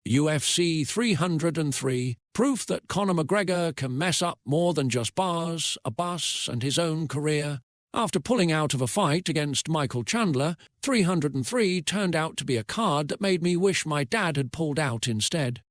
UFC 303, proof that Conor McGregor can mess up more than just bars, a bus, and his own career. After pulling out of a fight against Michael Chandler, 303 turned out to be a card that made me wish my dad had pulled out instead.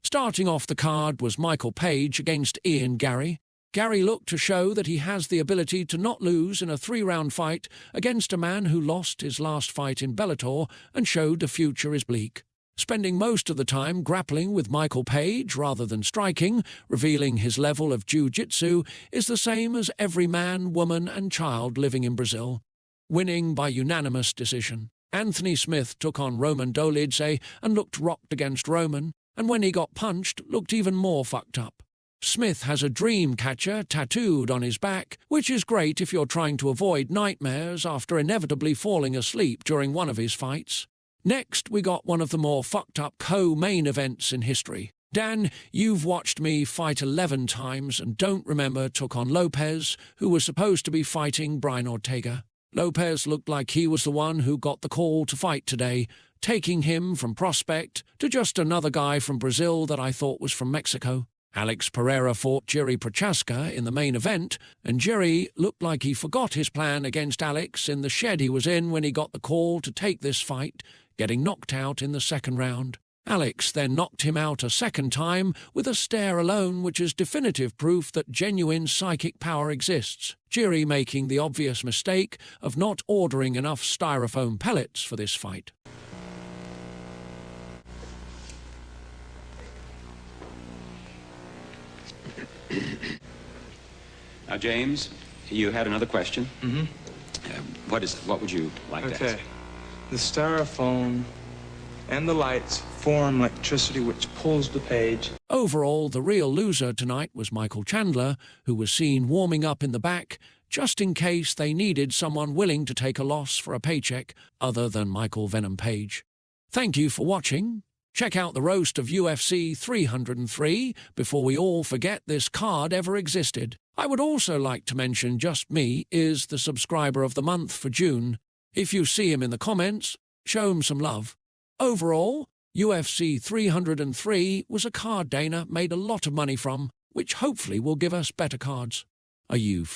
Starting off the card was Michael Page against Garry. Garry looked to show that he has the ability to not lose in a 3-round fight against a man who lost his last fight in Bellator and showed the future is bleak. Spending most of the time grappling with Michael Page rather than striking, revealing his level of jiu-jitsu, is the same as every man, woman and child living in Brazil. Winning by unanimous decision. Anthony Smith took on Roman Dolidze and looked rocked against Roman, and when he got punched, looked even more fucked up. Smith has a dream catcher tattooed on his back, which is great if you're trying to avoid nightmares after inevitably falling asleep during one of his fights. Next, we got one of the more fucked-up co-main events in history. Dan, you've watched me fight 11 times and don't remember took on Lopes, who was supposed to be fighting Brian Ortega. Lopes looked like he was the one who got the call to fight today, taking him from prospect to just another guy from Brazil that I thought was from Mexico. Alex Pereira fought Jiri Prochazka in the main event, and Jiri looked like he forgot his plan against Alex in the shed he was in when he got the call to take this fight, getting knocked out in the second round. Alex then knocked him out a second time with a stare alone, which is definitive proof that genuine psychic power exists. Jiri making the obvious mistake of not ordering enough styrofoam pellets for this fight. Now, James, you had another question? Mm-hmm. What is it? What would you like to ask? Okay. The styrofoam and the lights form electricity which pulls the page. Overall, the real loser tonight was Michael Chandler, who was seen warming up in the back, just in case they needed someone willing to take a loss for a paycheck other than Michael Venom Page. Thank you for watching. Check out the roast of UFC 303 before we all forget this card ever existed. I would also like to mention Just Me is the subscriber of the month for June. If you see him in the comments, show him some love. Overall, UFC 303 was a card Dana made a lot of money from, which hopefully will give us better cards. Are you